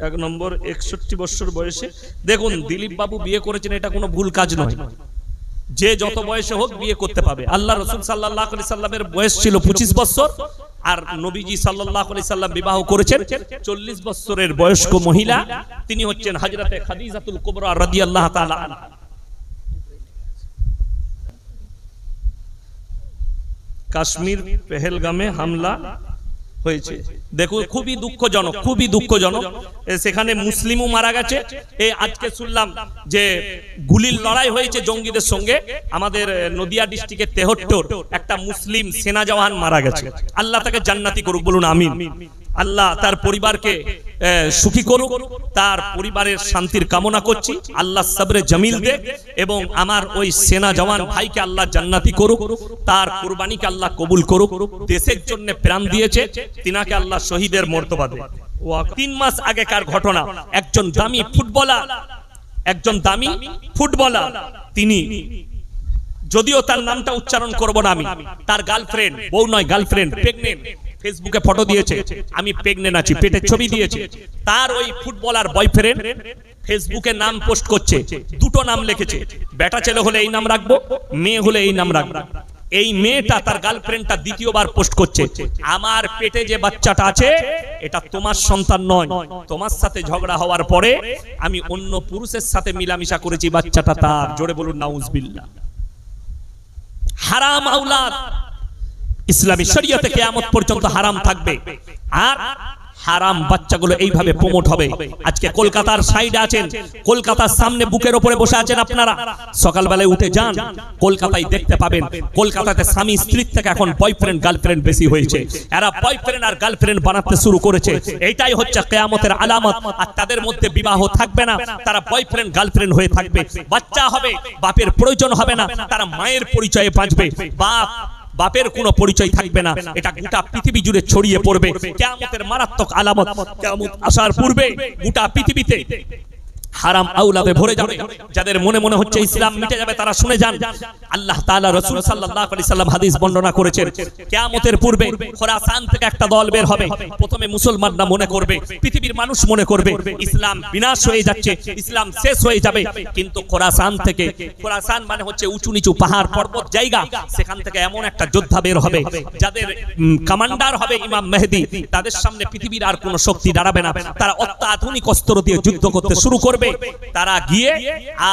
এক নম্বর 61 বছর বয়সে। দেখুন দিলীপ বাবু বিয়ে করেছেন, এটা কোনো ভুল কাজ নয়। যে যত বয়সে হোক বিয়ে করতে পাবে। আল্লাহ রাসূল সাল্লাল্লাহু আলাইহি সাল্লামের বয়স ছিল 25 বছর, আর নবীজি সাল্লাল্লাহু আলাইহি সাল্লাম বিবাহ করেছেন 40 বছরের বয়স্ক মহিলা, তিনি হচ্ছেন হযরতে খাদিজাতুল কুবরা রাদিয়াল্লাহু তাআলা আনহা। কাশ্মীর পেহেলগামে হামলা হয়েছে, দেখো খুবই দুঃখজনক, খুবই দুঃখজনক। সেখানে মুসলিমও মারা গেছে। এই আজকে শুনলাম যে গুলির লড়াই হয়েছে জঙ্গিদের সঙ্গে, আমাদের নদিয়া ডিস্ট্রিক্টের তেহট্টর একটা মুসলিম সেনা জওয়ান মারা গেছে। আল্লাহ তাকে জান্নাতি করুক, বলুন আমিন। আল্লাহ তার পরিবারকে সুখী করুক, তার পরিবারের শান্তির কামনা করছি। আল্লাহ সবরে জামিল দে, এবং আমার ওই সেনা জওয়ান ভাইকে আল্লাহ জান্নাতি করুক, তার কুরবানিকে আল্লাহ কবুল করুক। দেশের জন্য প্রাণ দিয়েছে, তিনাকে আল্লাহ শহীদের মর্তবা দেয়। 3 মাস আগেকার ঘটনা, একজন দামি ফুটবলার, তিনি, যদিও তার নামটা উচ্চারণ করব না আমি, তার গার্লফ্রেন্ড, বউ নয় গার্লফ্রেন্ড, প্রেগনেন্ট, ফেসবুকে ফটো দিয়েছে, আমি প্রেগনেন্ট আছি, পেটের ছবি দিয়েছে। তার ওই ফুটবলার বয়ফ্রেন্ড ফেসবুকে নাম পোস্ট করছে, দুটো নাম লিখেছে, বেটা ছেলে হলে এই নাম রাখবো, মেয়ে হলে এই নাম রাখবো। এই মেয়েটা, তার গার্লফ্রেন্ডটা দ্বিতীয়বার পোস্ট করছে, আমার পেটে যে বাচ্চাটা আছে এটা তোমার সন্তান নয়, তোমার সাথে ঝগড়া হওয়ার পরে আমি অন্য পুরুষের সাথে মিলামিশা করেছি, বাচ্চাটা তার। জোরে বলুন নাউজুবিল্লাহ। হারাম আওলাদ ইসলামী শরীয়তে কিয়ামত পর্যন্ত হারাম থাকবে, আর হারাম বাচ্চাগুলো এইভাবে প্রমোট হবে। আজকে কলকাতার সাইডে আছেন, কলকাতার সামনে বুকের উপরে বসে আছেন আপনারা, সকালবেলায় উঠে যান, কলকাতায় দেখতে পাবেন কলকাতাতে স্বামী স্ত্রীর থেকে এখন বয়ফ্রেন্ড গার্লফ্রেন্ড বেশি হয়েছে। এরা বয়ফ্রেন্ড আর গার্লফ্রেন্ড বানাতে শুরু করেছে, এইটাই হচ্ছে কিয়ামতের আলামত। আর তাদের মধ্যে বিবাহ থাকবে না, তারা বয়ফ্রেন্ড গার্লফ্রেন্ড হয়ে থাকবে। বাচ্চা হবে, বাপের প্রয়োজন হবে না, তারা মায়ের পরিচয়ে বাঁচবে, বাপের কোনো পরিচয় থাকবে না। এটা গোটা পৃথিবী জুড়ে ছড়িয়ে পড়বে, কিয়ামতের মারাত্মক আলামত। কিয়ামত আসার পূর্বে গোটা পৃথিবীতে হারাম আওলাদে ভরে যাবে। যাদের মনে মনে হচ্ছে ইসলাম মিটে যাবে, তারা শুনে যান, আল্লাহ তাআলা রাসূল সাল্লাল্লাহু আলাইহি সাল্লাম হাদিস বর্ণনা করেছেন, কিয়ামতের পূর্বে খোরাসান থেকে একটা দল বের হবে। প্রথমে মুসলমানরা মনে করবে, পৃথিবীর মানুষ মনে করবে ইসলাম বিনাশ হয়ে যাচ্ছে, ইসলাম শেষ হয়ে যাবে। কিন্তু খোরাসান থেকে, খোরাসান মানে হচ্ছে উঁচু নিচু পাহাড় পর্বত জায়গা, সেখান থেকে এমন একটা যোদ্ধা বের হবে, যাদের কমান্ডার হবে ইমাম মেহেদী। তাদের সামনে পৃথিবীর আর কোনো শক্তি দাঁড়াবে না, তারা অত্যাধুনিক অস্ত্র দিয়ে যুদ্ধ করতে শুরু করবে। তারা গিয়ে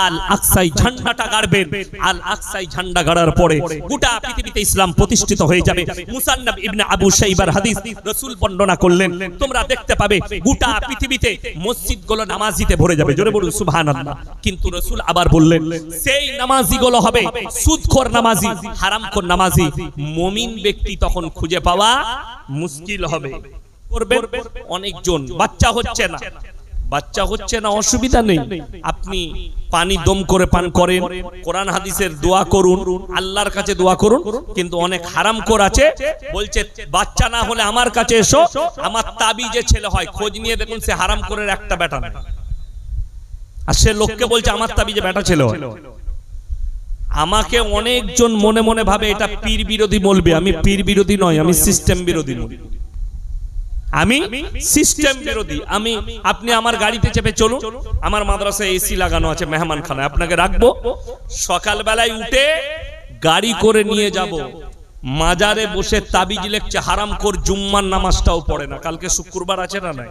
আল আকসাই ঝান্ডাটা গাড়বেন। আল আকসাই ঝান্ডা গাড়ার পরে গোটা পৃথিবীতে ইসলাম প্রতিষ্ঠিত হয়ে যাবে। মুসান্নাফ ইবনে আবু শাইবার হাদিস রাসূল বর্ণনা করলেন, তোমরা দেখতে পাবে গোটা পৃথিবীতে মসজিদগুলো নামাজিতে ভরে যাবে। জোরে বলুন সুবহানাল্লাহ। কিন্তু রাসূল আবার বললেন, সেই নামাজিগুলো হবে সুদখোর নামাজি, হারামখোর নামাজি। মুমিন ব্যক্তি তখন খুঁজে পাওয়া মুশকিল হবে। করবে অনেকজন, বাচ্চা হচ্ছে না, অসুবিধা নেই, আপনি পানি দম করে পান করেন, কোরআন হাদিসের দোয়া করুন, আল্লাহর কাছে দোয়া করুন। কিন্তু অনেক হারামখোর আছে, বলছে বাচ্চা না হলে আমার কাছে এসো, আমার তাবিজে ছেলে হয়। খোঁজ নিয়ে দেখুন সে হারামখোরের একটা বেটা নেই, আর সে লোককে বলছে আমার তাবিজে বেটা ছেলে হয়। আমাকে অনেকজন মনে মনে ভাবে এটা পীর বিরোধী বলবে, আমি পীর বিরোধী নয়, আমি সিস্টেম বিরোধী নই, আমি সিস্টেম বিরোধী। আপনি আমার গাড়িতে চেপে চলুন, আমার মাদ্রাসায় এসি লাগানো আছে মেহমানখানায়, আপনাকে রাখবো, সকালবেলায় উঠে গাড়ি করে নিয়ে যাব, মাজারে বসে তাবিজ লিখছে, হারামখোর জুম্মার নামাজটাও পড়ে না। কালকে শুক্রবার আছে না নাই,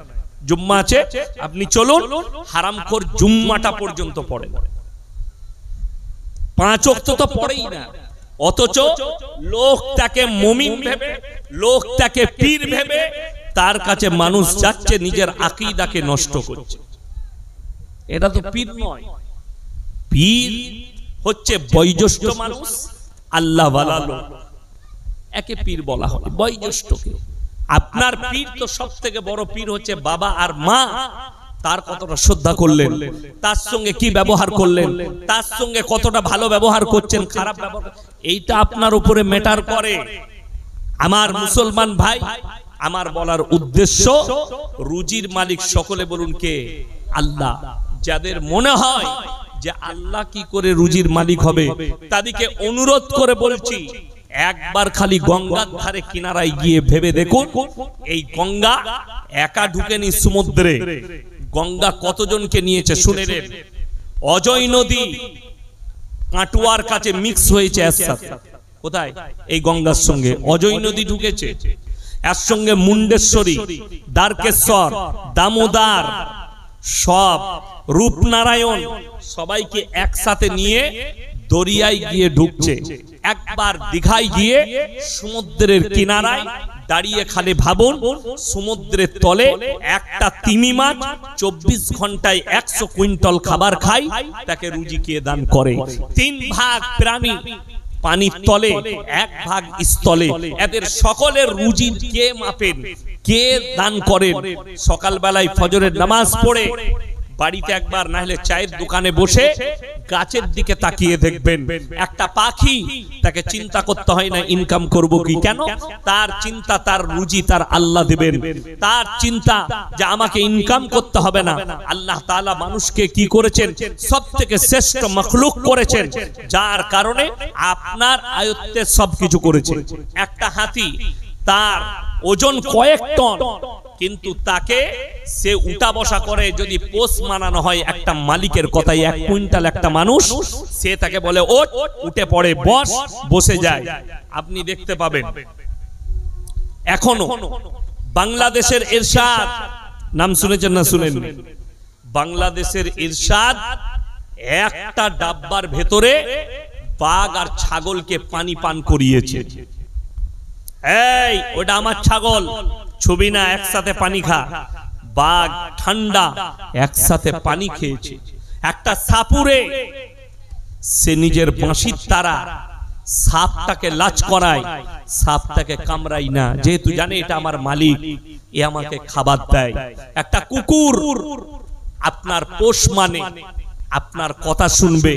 জুম্মা আছে, আপনি চলুন, হারামখোর জুম্মাটা পর্যন্ত পড়ে না, 5 ওয়াক্ত তো পড়েই না। অথচ লোক তাকে মুমিন ভেবে, লোক তাকে পীর ভেবে তার কাছে মানুষ যাচ্ছে, নিজের আকীদাকে নষ্ট করছে। এটা তো পীর নয়, পীর হচ্ছে বয়োজ্যেষ্ঠ মানুষ, আল্লাহ ওয়ালা লোক, একে পীর বলা হয়, বয়োজ্যেষ্ঠকে। আপনার পীর তো সবথেকে বড় পীর হচ্ছে বাবা আর মা। তার কতটা শ্রদ্ধা করলেন, তার সঙ্গে কি ব্যবহার করলেন, তার সঙ্গে কতটা ভালো ব্যবহার করছেন, খারাপ ব্যবহার, এইটা আপনার উপরে ম্যাটার করে। আমার মুসলমান ভাই, আমার বলার উদ্দেশ্য, রুজির মালিক সকলে বলুন কে? আল্লাহ। যাদের মনে হয় যে আল্লাহ কি করে রুজির মালিক হবে, তাদেরকে অনুরোধ করে বলছি, একবার খালি গঙ্গার ধারে কিনারায় গিয়ে ভেবে দেখুন, এই গঙ্গা একা ঢুকেনি সমুদ্রে, গঙ্গা কতজনকে নিয়েছে শুনে নেন। অজয় নদী কাটুয়ার কাছে মিক্স হয়েছে এর সাথে। কোথায়? এই গঙ্গার সঙ্গে অজয় নদী ঢুকেছে, এর সঙ্গে মুন্ডেশ্বরী, দ্বারকেশ্বর, দামোদর, সব রূপনারায়ণ সবাইকে একসাথে নিয়ে দরিয়ায় গিয়ে ঢুকছে। একবার দীঘায় গিয়ে সমুদ্রের কিনারায় দাঁড়িয়ে খালি ভাবুন, সমুদ্রের তলে একটা তিমি মাছ 24 ঘন্টায় 100 কুইন্টাল খাবার খায়, তাকে রুজি কে দান করে? 3 ভাগ প্রাণী পানির তলে, 1 ভাগ স্থলে, এদের সকলের রুজি কে মাপেন, কে দান করেন? সকালবেলায় ফজরের নামাজ পড়ে বাড়িতে একবার না হলে চায়ের দোকানে বসে গাছের দিকে তাকিয়ে দেখবেন, একটা পাখি, তাকে চিন্তা করতে হয় না ইনকাম করব কি, কেন? তার চিন্তা তার রুজি তার আল্লাহ দিবেন। তার চিন্তা যে আমাকে ইনকাম করতে হবে না। আল্লাহ তাআলা মানুষকে কি করেছেন? সবথেকে শ্রেষ্ঠ মাখলুক করেছেন, যার কারণে আপনার আয়ত্তে সবকিছু করেছেন। একটা হাতি, তার ওজন কয়েক টন, কিন্তু তাকে সে উঠা বসা করে যদি পোষ মানানো হয় একটা মালিকের কথাই, 1 কুইন্টাল একটা মানুষ, সে তাকে বলে ওঠ, উঠে পড়ে, বস, বসে যায়। আপনি দেখতে পাবেন এখনো বাংলাদেশের ইরশাদ, নাম শুনেছেন না শুনেন? বাংলাদেশের ইরশাদ একটা ডাব্বার ভেতরে বাঘ আর ছাগলকে পানি পান করিয়েছে। এই ওটা আমার ছাগল, ছবি না, একসাথে পানি খা। বাঘ ঠান্ডা, একসাথে পানি খেয়েছে। একটা সাপুরে সে নিজের বাঁশির তারা সাপটাকে লাচ করায়, সাপটাকে কামড়াই না, যেহেতু জানে এটা আমার মালিক, এ আমাকে খাবার দেয়। একটা কুকুর আপনার পোষ মানে, আপনার কথা শুনবে,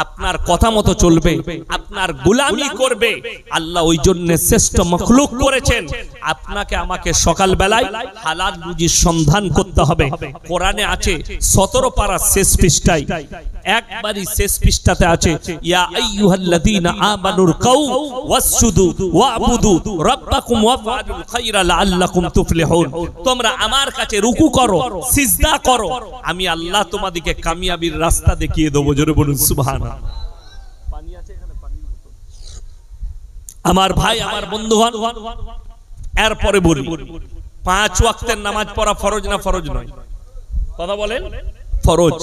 আপনার কথা মতো চলবে, আপনার গোলামি করবে। আল্লাহ ওই জন্য শ্রেষ্ঠ মাখলুক করেছেন। আপনাকে আমাকে সকাল বেলায় হালাল রুজির সন্ধান করতে হবে। কোরআনে আছে 17 পারা শেষ পৃষ্ঠায়, একবারই শেষ পৃষ্ঠাতে আছে, ইয়া আইয়ুহাল্লাযীনা আমানুর কাউ ওয়াসজুদু ওয়াবুদু রাব্বাকুম ওয়াফআলুল খায়রা লাআল্লাকুম তুফলিহুন। তোমরা আমার কাছে রুকু করো, সিজদা করো, আমি আল্লাহ তোমাদেরকে কামিয়াবির রাস্তা দেখিয়ে দেবো। জোরে বলুন সুবহানাল্লাহ। পানি আছে এখানে, পানি। আমার ভাই, আমার বন্ধুগণ, এরপরে বলি 5 ওয়াক্তের নামাজ পড়া ফরজ না ফরজ নয়? কথা বলেন, ফরজ।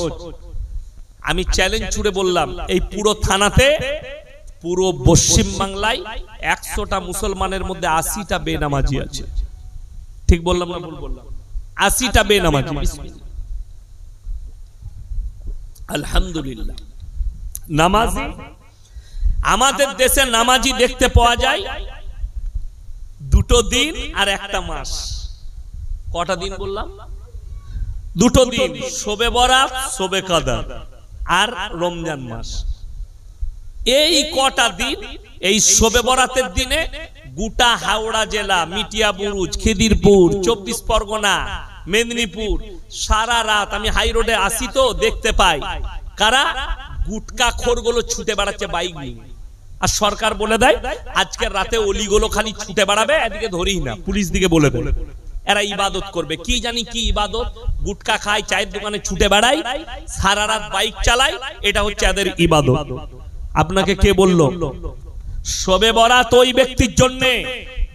আমি চ্যালেঞ্জ ছুড়ে বললাম, এই পুরো থানাতে, পুরো পশ্চিম বাংলায় 100টা মুসলমানের মধ্যে 80টা বেনামাজি আছে। ঠিক বললাম না ভুল বললাম? 80টা বেনামাজি। আলহামদুলিল্লাহ। নামাজি আমাদের দেশে নামাজি দেখতে পাওয়া যায় 2টো দিন আর 1টা মাস। কটা দিন বললাম? 2টো দিন, শবে বরাত, শবে কদর আর রমজান মাস। এই কটা দিন, এই শবে বরাতের দিনে গোটা হাওড়া জেলা, মিটিয়া বুরুজ, খিদিরপুর, 24 পরগনা, মেদিনীপুর, সারা রাত আমি হাই রোডে আসি তো দেখতে পাই কারা গুটকা খোরগুলো ছুটে বেড়াচ্ছে বাইক নিয়ে। আর সরকার বলে দেয় আজকের রাতে অলিগুলো খালি ছুটে বেড়াবে, এদিকে ধরেই না, পুলিশ দিকে বলে দেবে। এরা ইবাদত করবে, কি জানি কি ইবাদত, গুটকা খায়, চায়ের দোকানে ছুটে বেড়ায়, সারা রাত বাইক চালায়, এটা হচ্ছে এদের ইবাদত। আপনাকে কে বললো? শবে বরাত ওই ব্যক্তির জন্য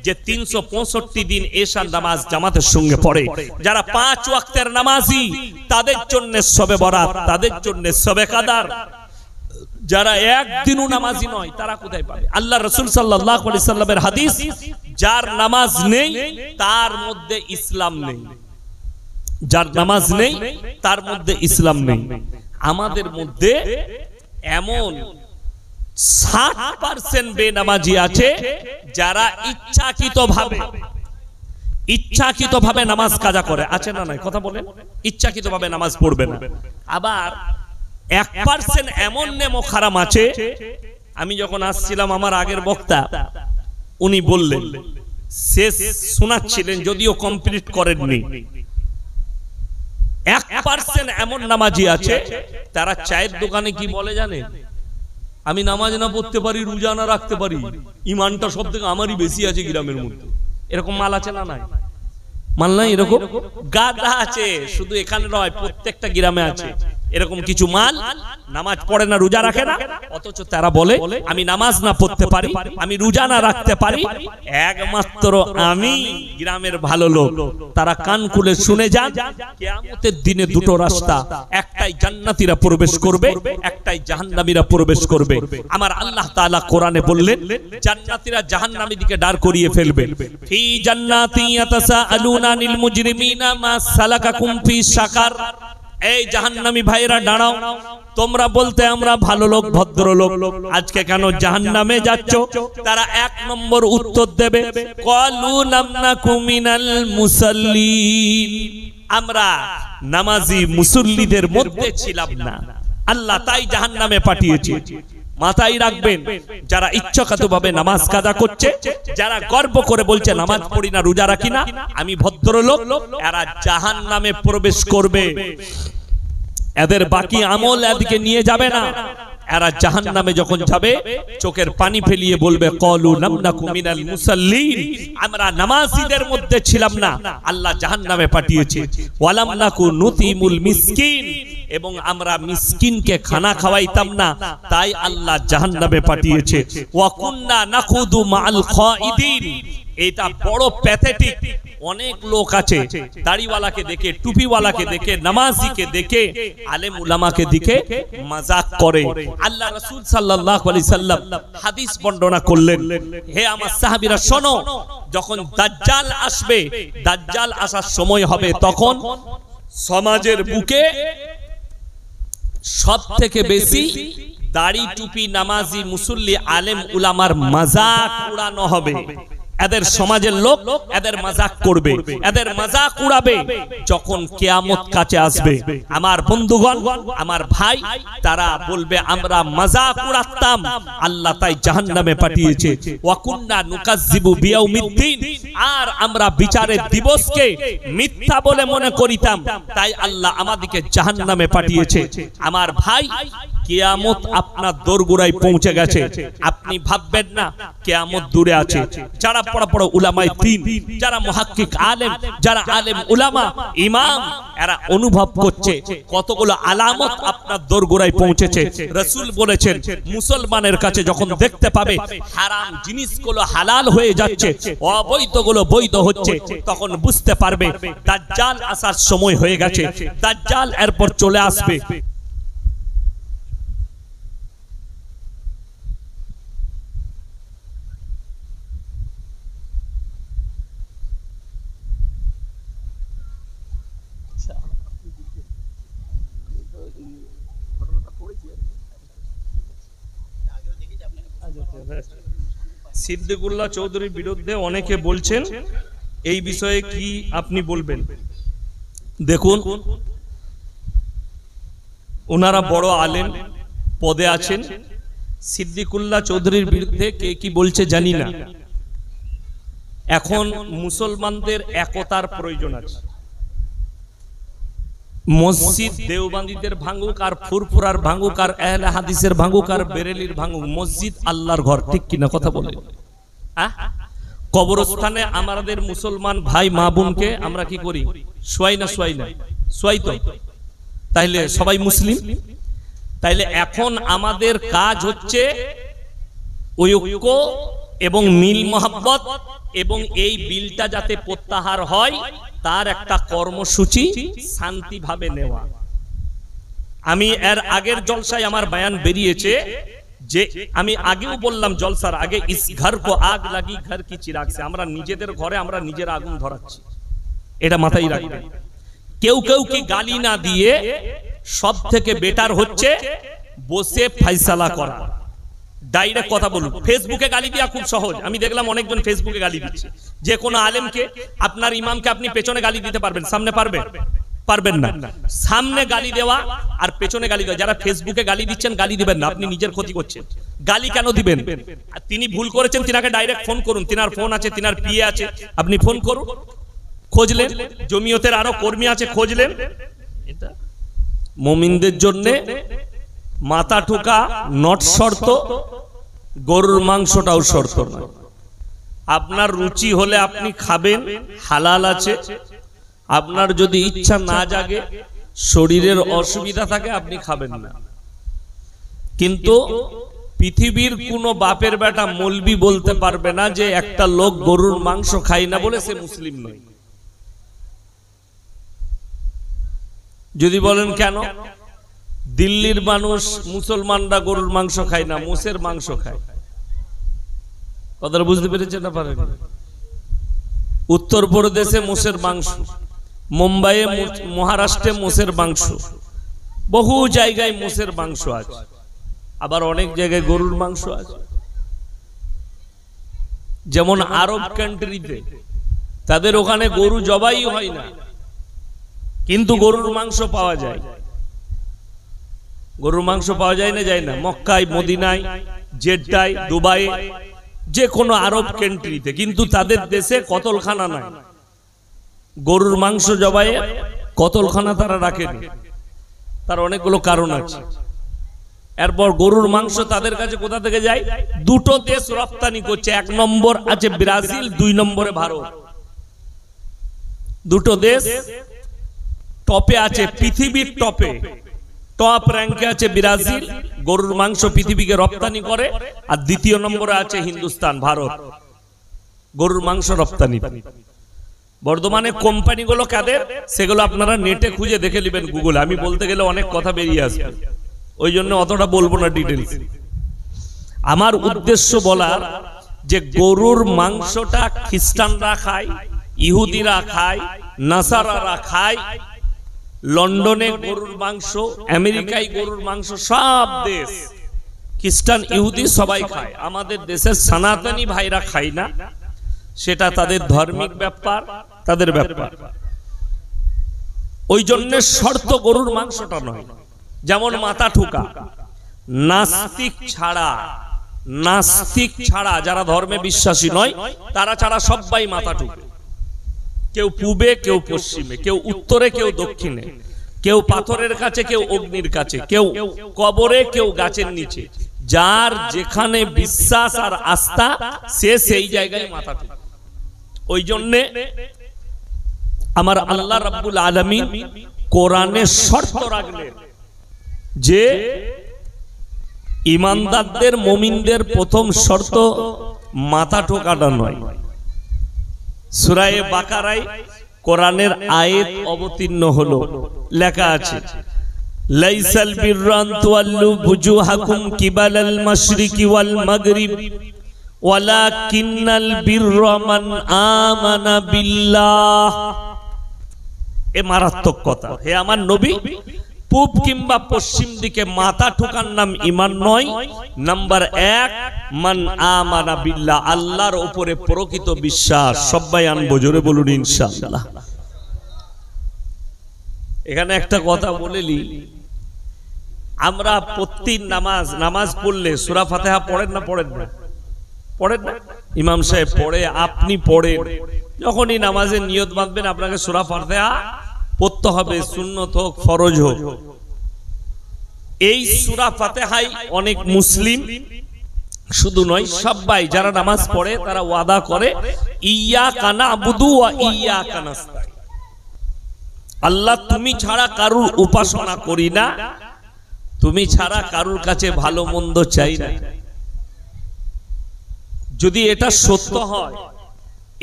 যে 365 দিন এশার নামাজ জামাতের সঙ্গে পড়ে। যারা 5 ওয়াক্তের নামাজি, তাদের জন্য শবে বরাত, তাদের জন্য শবে কদর। যারা একদিনও নামাজি নয়, তারা কোথায় পাবে? আল্লাহ রাসূল সাল্লাল্লাহু আলাইহি সাল্লামের হাদিস, যার নামাজ নেই তার মধ্যে ইসলাম নেই। যার নামাজ নেই তার মধ্যে ইসলাম নেই। আমাদের মধ্যে এমন 60% বেনামাজি আছে যারা ইচ্ছাকৃতভাবে নামাজ কাজা করে। আছে না নাই? কথা বলেন। ইচ্ছাকৃতভাবে নামাজ পড়বে না। আবার 1% এমন নেমো খারাম আছে। আমি যখন আসছিলাম, আমার আগের বক্তা উনি বললেন, শেষ শোনাচ্ছিলেন, যদিও কমপ্লিট করেননি, 1% এমন নামাজি আছে, তারা চায়ের দোকানে কি বলে জানেন? আমি নামাজ না পড়তে পারি, রোজা না রাখতে পারি, ইমানটা সব থেকে আমারই বেশি আছে গ্রামের মধ্যে। এরকম মাল আছে না নাই? মাল নাই এরকম গাদা আছে, শুধু এখানে নয় প্রত্যেকটা গ্রামে আছে এরকম কিছু মাল। নামাজ পড়ে না, রোজা রাখে না, অথচ তারা বলে আমি নামাজ না পড়তে পারি, আমি রোজা না রাখতে পারি, একমাত্র আমি গ্রামের ভালো লোক। তারা কান খুলে শুনে যান, কিয়ামতের দিনে দুটো রাস্তা, একটাই জান্নাতীরা প্রবেশ করবে, একটাই জাহান্নামীরা প্রবেশ করবে। আমার আল্লাহ তাআলা কোরআনে বললেন জান্নাতীরা জাহান্নামীর দিকে দাঁড় করিয়ে ফেলবে। ফি জান্নাতি ইয়াতাসাআলুনা আনিল মুজরিমিনা মা সালাকাকুম ফি সাকার। এই জাহান্নামী ভাইরা দাঁড়াও, তোমরা বলতে আমরা ভালো লোক ভদ্রলোক, আজকে কেন জাহান্নামে যাচ্ছ? তারা এক নম্বর উত্তর দেবে ক্বালু লাম নাকু মিনাল মুসাল্লিন, আমরা নামাজি মুসল্লিদের মধ্যে ছিলাম না, আল্লাহ তাই জাহান্নামে পাঠিয়েছে। মাথায় রাখবেন, যারা ইচ্ছাকৃতভাবে নামাজ কাজা করছে, যারা গর্ব করে বলছে নামাজ পড়ি না, রোজা রাখি না, আমি ভদ্রলোক, এরা জাহান্নামে প্রবেশ করবে। এদের বাকি আমল এদিকে নিয়ে যাবে না। এরা জাহান্নামে যখন যাবে চোখের পানি ফেলিয়ে বলবে ক্বালু লাম নাকু মিনাল মুসাল্লিন, আমরা নামাজীদের মধ্যে ছিলাম না, আল্লাহ জাহান্নামে পাঠিয়েছে। ওয়া লাম নাকু নুতিমুল মিসকিন, এবং আমরা মিসকিনকে খানা খাওয়াইতাম না, তাই আল্লাহ জাহান্নামে পাঠিয়েছে। ওয়া কুননা নাখুদু মাআল খাইদিন, এটা বড় প্যাথেটিক। অনেক লোক আছে দাড়িওয়ালাকে দেখে, টুপিওয়ালাকে দেখে, নামাজিকে দেখে, আলেম উলামাকে দেখে মজাক করে। আল্লাহ রাসূল সাল্লাল্লাহু আলাইহি সাল্লাম হাদিস বর্ণনা করলেন, হে আমার সাহাবীরা শোনো, যখন দাজ্জাল আসবে, দাজ্জাল আসার সময় হবে, তখন সমাজের বুকে সবথেকে বেশি দাড়ি টুপি নামাজি মুসল্লি আলেম উলামার মজাক উড়ানো হবে। এদের সমাজের লোক এদের মজাক করবে, এদের মজাক উড়াবে। যখন কিয়ামত কাছে আসবে, আমার বন্ধুগণ, আমার ভাই, তারা বলবে আমরা মজাক উড়াতাম, আল্লাহ তাই জাহান্নামে পাঠিয়েছে। ওয়া কুননা নুকাজ্জিবু বিয়াউমিদ্দিন, আর আমরা বিচারের দিবসকে মিথ্যা বলে মনে করিতাম, তাই আল্লাহ আমাদেরকে জাহান্নামে পাঠিয়েছে। আমার ভাই, কিয়ামত আপনার দোরগোড়ায় পৌঁছে গেছে, আপনি ভাববেন না কিয়ামত দূরে আছে। যারা বড় বড় উলামায়ে দ্বীন, যারা মুহাক্কিক আলেম, যারা আলেম উলামা ইমাম, এরা অনুভব করছে কতগুলো আলামত আপনার দোরগোড়ায় পৌঁছেছে। রাসূল বলেছেন মুসলমানের কাছে যখন দেখতে পাবে হারাম জিনিসগুলো হালাল হয়ে যাচ্ছে, অবৈধগুলো বৈধ হচ্ছে, তখন বুঝতে পারবে দাজ্জাল আসার সময় হয়ে গেছে, দাজ্জাল এরপর চলে আসবে। সিদ্দিকুল্লাহ চৌধুরীর বিরুদ্ধে অনেকে বলছেন, এই বিষয়ে কি আপনি বলবেন? দেখুন, ওনারা বড় আলেম পদে আছেন, সিদ্দিকুল্লাহ চৌধুরীর বিরুদ্ধে কে কি বলছে জানি না। এখন মুসলমানদের একতার প্রয়োজন আছে। মসজিদ দেওবন্দীদের ভাঙুক, আর ফুরফুরার ভাঙুক, আর আহলে হাদিসের ভাঙুক, আর বেরেলির ভাঙুক, মসজিদ আল্লাহর ঘর, ঠিক কিনা কথা বলে? কবরস্থানে আমাদের মুসলমান ভাই মা বোনকে আমরা কি করি? শোয়াই না? শোয়াই না? শোয়াই তো। তাইলে সবাই মুসলিম। তাইলে এখন আমাদের কাজ হচ্ছে ঐক্য এবং মিল মহব্বত, এবং এই বিলটা যাতে প্রত্যাহার হয় তার একটা কর্মসূচি শান্তিভাবে নেওয়া। আমি এর আগের জলসায় আমার বয়ান বেরিয়েছে যে আমি আগেও বললাম জলসার আগে, ইস ঘর কো আগ লাগি ঘর কি চিরাগ সে, আমরা নিজেদের ঘরে আমরা নিজের আগুন ধরাচ্ছি, এটা মাথায় রাখবেন। কেউ কেউ কি গালি না দিয়ে সব থেকে বেটার হচ্ছে বসে ফয়সালা করা, ডাইরেক্ট কথা বলুন। ফেসবুকে গালি দেওয়া খুব সহজ, আমি দেখলাম অনেকজন ফেসবুকে গালি দিচ্ছে। যে কোনো আলেমকে, আপনার ইমামকে আপনি পেছনে গালি দিতে পারবেন, সামনে পারবেন? পারবেন না। সামনে গালি দেওয়া আর পেছনে গালি দেওয়া, যারা ফেসবুকে গালি দিচ্ছেন গালি দিবেন না, আপনি নিজের ক্ষতি করছেন। গালি কেন দিবেন? তিনি ভুল করেছেন, তিনাকে ডাইরেক্ট ফোন করুন, তিনার ফোন আছে, তিনার পিএ আছে, আপনি ফোন করুন, খোঁজলেন, জমিয়তের আরো কর্মী আছে, খোঁজলেন। এটা মুমিনদের জন্য মাথা ঠুকা নট শর্ত, গরুর মাংসটাও শর্ত নয়। আপনার রুচি হলে আপনি খাবেন, হালাল আছে, আপনার যদি ইচ্ছা না জাগে, শরীরের অসুবিধা থাকে, আপনি খাবেন না। কিন্তু পৃথিবীর কোনো বাপের বেটা মৌলবি বলতে পারবে না যে একটা লোক গরুর মাংস খায় না বলে সে মুসলিম নয়। যদি বলেন কেন, দিল্লির মানুষ মুসলমানরা গরুর মাংস খায় না, মোষের মাংস খায়। কথাটা বুঝতে পেরেছেন না পারেন? উত্তরপ্রদেশে মোষের মাংস, মুম্বাইয়ে মহারাষ্ট্রে মোষের মাংস, বহু জায়গায় মোষের মাংস আছে, আবার অনেক জায়গায় গরুর মাংস আছে। যেমন আরব কান্ট্রিতে তাদের ওখানে গরু জবাই হয় না, কিন্তু গরুর মাংস পাওয়া যায়। গরুর মাংস পাওয়া যায় না? যায় না। মক্কায়, মদিনায়, জেদ্দায়, দুবাইয়ে, যে কোনো আরব কান্ট্রিতে, কিন্তু তাদের দেশে কতলখানা নাই। গরুর মাংস জবাইয়ে কতলখানা তারা রাখেনি, তার অনেকগুলো কারণ আছে। এরপর গরুর মাংস তাদের কাছে কোথা থেকে যায়? দুটো দেশ রপ্তানি করছে, এক নম্বর আছে ব্রাজিল, 2 নম্বরে ভারত। দুটো দেশ টপে আছে, পৃথিবীর টপে, টপ র্যাঙ্কে আছে ব্রাজিল, গরুর মাংস পৃথিবীকে রপ্তানি করে। আর দ্বিতীয় নম্বরে আছে হিন্দুস্তান, ভারত, গরুর মাংস রপ্তানি। বর্তমানে কোম্পানিগুলো কাদের, সেগুলো আপনারা নেটে খুঁজে দেখে নেবেন, গুগলে। আমি বলতে গেলে অনেক কথা বেরিয়ে আসবে, ওই জন্য অতটা বলবো না ডিটেলস। আমার উদ্দেশ্য বলার যে গরুর মাংসটা খ্রিস্টানরা খায়, ইহুদিরা খায়, নাসারারা খায়, লন্ডনে গরুর মাংস, আমেরিকায় গরুর মাংস, সব দেশ খ্রিস্টান ইহুদি সবাই খায়। আমাদের দেশের সনাতনী ভাইরা খায় না, সেটা তাদের ধর্মিক ব্যাপার, তাদের ব্যাপার। ওই জন্য শর্ত গরুর মাংসটা নয়। যেমন মাথা ঠুকা, নাস্তিক ছাড়া যারা ধর্মে বিশ্বাসী নয়, তারা ছাড়া সবাই মাথা ঠুকে। কেউ পূবে, কেউ পশ্চিমে, কেউ উত্তরে, কেউ দক্ষিণে, কেউ পাথরের কাছে, কেউ অগ্নির কাছে, কেউ কবরে, কেউ গাছের নিচে। যার যেখানে বিশ্বাস আর আস্থা, সে সেই জায়গায় মাথা ঠুকে। ওই জন্যে আমার আল্লাহ রাব্বুল আলামিন কোরআনে শর্ত রাখলেন যে ইমানদারদের, মুমিনদের প্রথম শর্ত মাথা ঠোকাটা নয়। সূরা বাকারায় কোরআনের আয়াত অবতীর্ণ হলো, লেখা আছে, লাইসাল বিররা আন তুওয়াল্লু বুজুহাকুম কিবালাল মাশরিকি ওয়াল মাগরিব ওয়ালাকিন্নাল বিররা মান আমানা বিল্লাহ। এ মারাত্মক কথা। হে আমার নবী, পূব কিংবা পশ্চিম দিকে মাথা ঠোকার নাম ঈমান নয়। নাম্বার 1, মান আমানা বিল্লাহ, আল্লাহর উপরে প্রকৃত বিশ্বাস। সবাই আনবো, জোরে বলুন ইনশাআল্লাহ। এখানে একটা কথা বলেলি, আমরা প্রত্যেক নামাজ পড়লে সূরা ফাতিহা পড়েন না? পড়েন না? পড়েন না? ইমাম সাহেব পড়ে, আপনি পড়েন। যখনই নামাজের নিয়ত বাঁধবেন, আপনাকে সূরা ফাতিহা পড়তে হবে, সুন্নত হোক, ফরজ হোক। এই সূরা ফাতিহাই অনেক মুসলিম, শুধু নয় সবাই যারা নামাজ পড়ে, তারা ওয়াদা করে, ইয়্যাকা না'বুদু ওয়া ইয়্যাকা নাস্তাঈন, আল্লাহ তুমি ছাড়া কারুর উপাসনা করি না, তুমি ছাড়া কারুর কাছে ভালো মন্দ চাই না। যদি এটা সত্য হয়,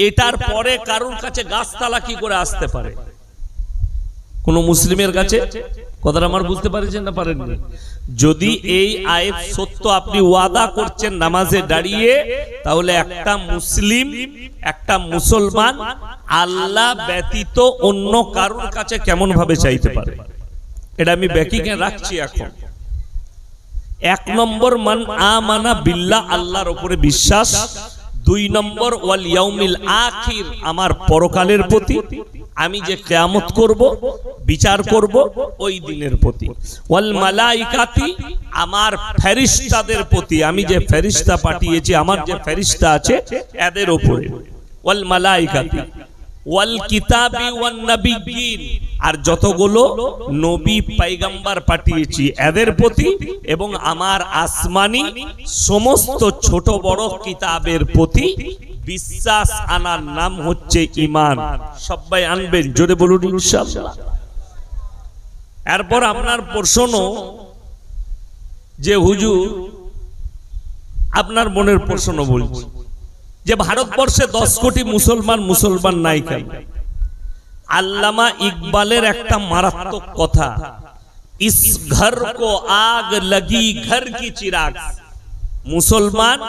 এটার পরে কারুর কাছে গাছতলা কি করে আসতে পারে? কোন মুসলিমের কাছে? কথাটা আমার বুঝতে পারছেন না পারেননি? যদি এই আয়াত সত্য, আপনি ওয়াদা করছেন নামাজে দাঁড়িয়ে, তাহলে একটা মুসলিম, একটা মুসলমান আল্লাহ ব্যতীত অন্য কারুর কাছে কেমন ভাবে চাইতে পারে? এটা আমি ব্যাকিংয়ে রাখছি এখন। 1 নম্বর, মান আমানা বিল্লাহ, আল্লাহর উপরে বিশ্বাস। 2 নম্বর, ওয়াল ইয়াউমিল আখির, আমার পরকালের প্রতি, আমি যে কিয়ামত করব, বিচার করব, ওই দিনের প্রতি। ওয়াল মালাইকাতি, আমার ফেরেশতাদের প্রতি, আমি যে ফেরেশতা পাঠিয়েছি, আমার যে ফেরেশতা আছে এদের উপরে। ওয়াল মালাইকাতি ওয়াল কিতাবি ওয়ান নাবিয়্যিন, আর যতগুলো নবী পয়গম্বর পাঠিয়েছি এদের প্রতি, এবং আমার আসমানি সমস্ত ছোট বড় কিতাবের প্রতি বিশ্বাস আনার নাম হচ্ছে ঈমান। সবাই আনবেন, জোরে বলুন ইনশাআল্লাহ। এরপর আপনার প্রশ্ন যে হুজুর, আপনার মনের প্রশ্ন বলছি যে ভারতবর্ষে 10 কোটি মুসলমান নাই কেন? আল্লামা ইকবালের একটা মারাত্মক কথা, ইস ঘর কো আগ লাগি ঘর কি চিরাগ। মুসলমান,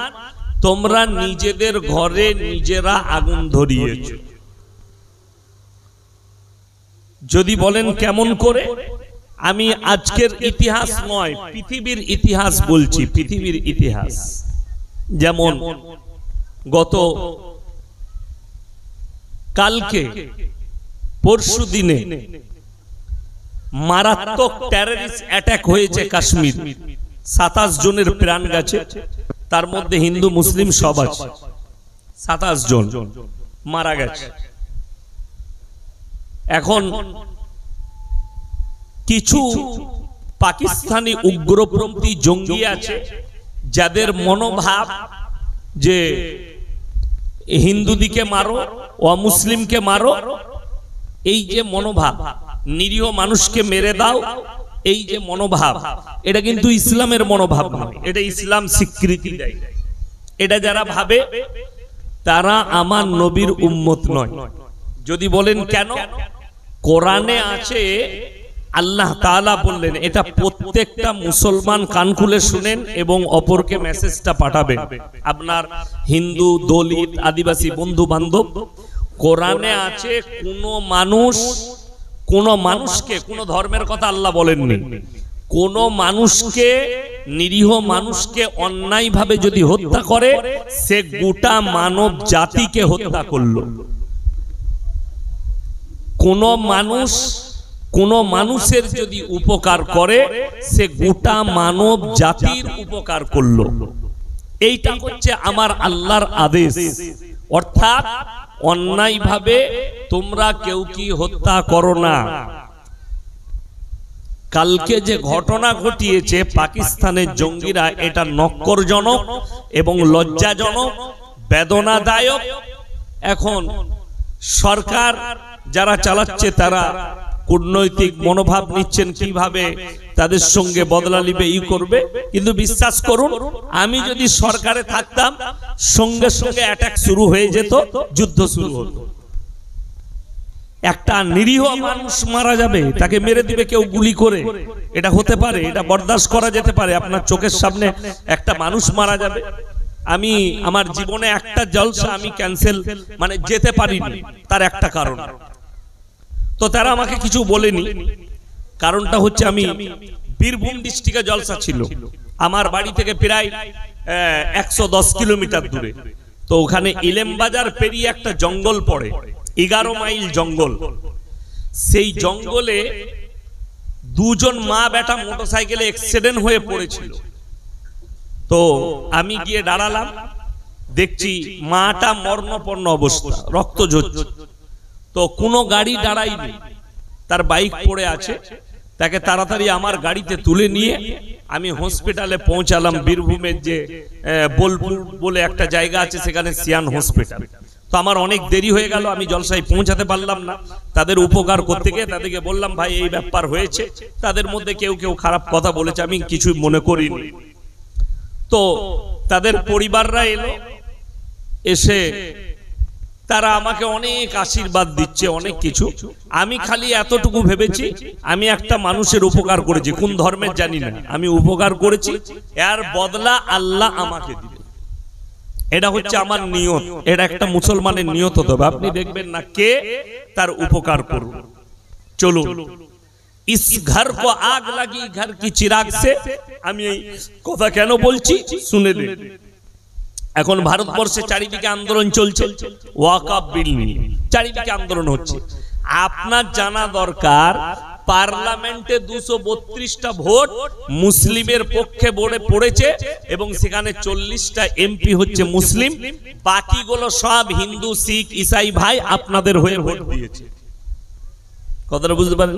তোমরা নিজেদের ঘরে নিজেরা আগুন ধরিয়েছ। যদি বলেন কেমন করে, আমি আজকের ইতিহাস নয়, পৃথিবীর ইতিহাস বলছি, পৃথিবীর ইতিহাস। যেমন গত কালকে পরশু দিনে মারাত্মক টেররিস্ট অ্যাটাক হয়েছে কাশ্মীর, 27 জনের প্রাণ গেছে, তার মধ্যে হিন্দু মুসলিম সব আছে, 27 জন মারা গেছে। এখন কিছু পাকিস্তানি উগ্রপন্থী জঙ্গি আছে যাদের মনোভাব যে হিন্দুদিকে মারো, অমুসলিমকে মারো, এই যে মনোভাব, নিরীহ মানুষকে মেরে দাও, এই যে মনোভাব, এটা কিন্তু ইসলামের মনোভাব নয়, এটা ইসলাম স্বীকৃতি দেয়। এটা যারা ভাবে তারা আমার নবীর উম্মত নয়। যদি বলেন কেন, কোরআনে আছে, আল্লাহ তাআলা বললেন, এটা প্রত্যেকটা মুসলমান কান খুলে শুনেন এবং অপরকে মেসেজটা পাঠাবেন, আপনার হিন্দু, দলিত, আদিবাসী বন্ধু বান্ধব। কোরআনে আছে কোন মানুষকে, কোন ধর্মের কথা আল্লাহ বলেননি, কোন মানুষকে, নিরীহ মানুষকে অন্যায়ভাবে যদি হত্যা করে, সে গোটা মানব জাতিকে হত্যা করলো। কোন মানুষের যদি উপকার করে, সে গোটা মানব জাতির উপকার করলো। এইটা হচ্ছে আমার আল্লাহর আদেশ। অর্থাৎ অন্যায়ভাবে তোমরা কেউ কি হত্যা করো না। কালকে যে ঘটনা ঘটিয়েছে পাকিস্তানের জঙ্গিরা, এটা নক্করজনক এবং লজ্জাজনক, বেদনাদায়ক। এখন সরকার যারা চালাচ্ছে তারা কূটনৈতিক মনোভাব নিচ্ছেন, কিভাবে তাদের সঙ্গে বদলা নিবে, ই করবে। কিন্তু বিশ্বাস করুন, আমি যদি সরকারে থাকতাম, সঙ্গে সঙ্গে অ্যাটাক শুরু হয়ে যেত, যুদ্ধ শুরু হতো। একটা নিরীহ মানুষ মারা যাবে, তাকে মেরে দিবে কেউ গুলি করে, এটা হতে পারে, এটা বরদাস্ত করা যেতে পারে? আপনার চোখের সামনে একটা মানুষ মারা যাবে। আমি আমার জীবনে একটা জলসা আমি ক্যান্সেল যেতে পারিনি, তার একটা কারণ। তো তারা আমাকে কিছু বলেনি, কারণটা হচ্ছে আমি বীরভূম ডিস্ট্রিক্টে জলসা ছিল, আমার বাড়ি থেকে প্রায় 110 কিলোমিটার দূরে। তো ওখানে ইলেমবাজার পেরিয়ে একটা জঙ্গল পড়ে, 11 মাইল জঙ্গল। সেই জঙ্গলে দুজন মা বেটা মোটরসাইকেলে অ্যাক্সিডেন্ট হয়ে পড়েছিল। তো আমি গিয়ে দাঁড়ালাম, দেখছি মাটা মরণাপন্ন অবস্থা, রক্ত ঝরছে। তো কোনো গাড়ি দাঁড়ায়নি, তার বাইক পড়ে আছে। তাকে তাড়াতাড়ি আমার গাড়িতে তুলে নিয়ে আমি হসপিটালে পৌঁছালাম। বীরভূমের যে বোলপুর বলে একটা জায়গা আছে, সেখানে সিয়ান হসপিটাল। তো আমার অনেক দেরি হয়ে গেল, আমি জলসায় পৌঁছাতে পারলাম না। তাদের উপকার করতে গিয়ে তাদেরকে বললাম, ভাই এই ব্যাপার হয়েছে। তাদের মধ্যে কেউ কেউ খারাপ কথা বলেছে, আমি কিছুই মনে করিনি। তো তাদের পরিবাররা এলো, এসে তারা আমাকে অনেক আশীর্বাদ দিচ্ছে, অনেক কিছু। আমি খালি এতটুকু ভেবেছি, আমি একটা মানুষের উপকার করেছি, কোন ধর্মের জানি না, আমি উপকার করেছি, এর বদলা আল্লাহ আমাকে দিবে। এটা হচ্ছে আমার নিয়ত, এটা একটা মুসলমানের নিয়ত হতে হবে। আপনি দেখবেন না কে তার উপকার করুন। চলুন, ইস ঘর কো আগ লাগি ঘর কি চিরাগ সে। আমি এই কথা কেন বলছি শুনে নিন। এখন ভারতবর্ষে চারিদিকে আন্দোলন চলছে, ওয়াকফ বিল নিয়ে চারিদিকে আন্দোলন হচ্ছে। আপনার জানা দরকার, পার্লামেন্টে 232টা ভোট মুসলিমের পক্ষে পড়েছে এবং সেখানে 40টা এমপি হচ্ছে মুসলিম, বাকিগুলো সব হিন্দু, শিখ, ইসাই ভাই আপনাদের হয়ে ভোট দিয়েছে। কথাটা বুঝতে পারেন?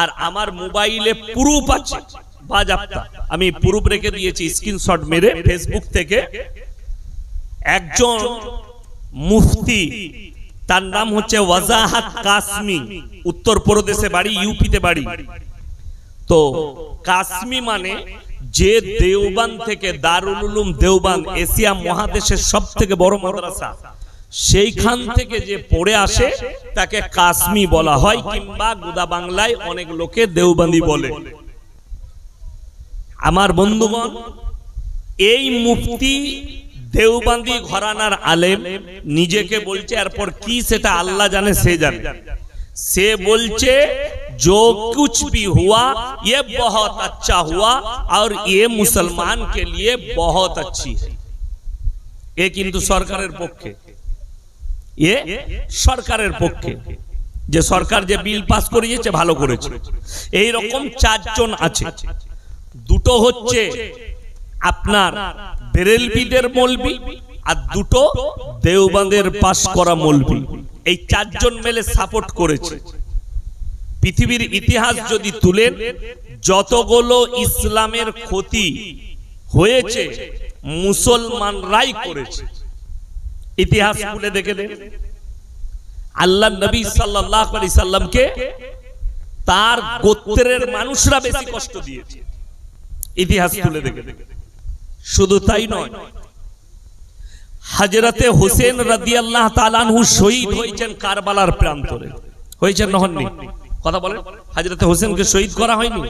আর আমার মোবাইলে প্রুফ আছে, বাজাপ্তা, আমি প্রুফ রেখে দিয়েছি, স্ক্রিনশট মেরে ফেসবুক থেকে। একজন মুফতি, তার নাম হচ্ছে ওয়াজাহাত কাসমি, উত্তরপ্রদেশে বাড়ি, ইউপিতে বাড়ি। তো কাসমি মানে যে দেওবান থেকে, দারুল উলুম দেওবান এশিয়া মহাদেশের সব থেকে বড় মাদ্রাসা, সেইখান থেকে যে পড়ে আসে তাকে কাসমি বলা হয়, কিংবা গোদা বাংলায় অনেক লোকে দেওবান্দি বলে। আমার বন্ধুগণ, এই মুফতি দেওবান্দি ঘরানার আলেম নিজেকে বলছে, এরপর কি সেটা আল্লাহ জানে, সে জানে। সে বলছে जो कुछ भी हुआ ये बहुत अच्छा हुआ और ये मुसलमान के लिए बहुत अच्छी है। ये किंतु सरकारेर पक्षे, ये सरकारेर पक्षे, যে সরকার যে বিল পাস করিয়েছে ভালো করেছে। এই রকম চারজন আছে। দুটো হচ্ছে আপনার বেরেলভিদের মৌলবি, আর দুটো দেওবন্দের পাস করা মৌলবি। এই চারজন মিলে সাপোর্ট করেছে। পৃথিবীর ইতিহাস যদি তুলেন, যতগুলো ইসলামের ক্ষতি হয়েছে মুসলমানরাই করেছে। ইতিহাস খুলে দেখে দেন। আল্লাহ নবী সাল্লাল্লাহু আলাইহি সাল্লামকে তার গোত্রের মানুষরা বেশি কষ্ট দিয়েছে। ইতিহাস খুলে দেখে দেন। শুধু তাই নয়, হযরতে হোসেন রাদিয়াল্লাহু তাআলা আনহু শহীদ হয়েছেন কারবালার প্রান্তরে। হয়েছেন না হননি? কথা বলেন। হযরতে হোসেনকে শহীদ করা হয়নি?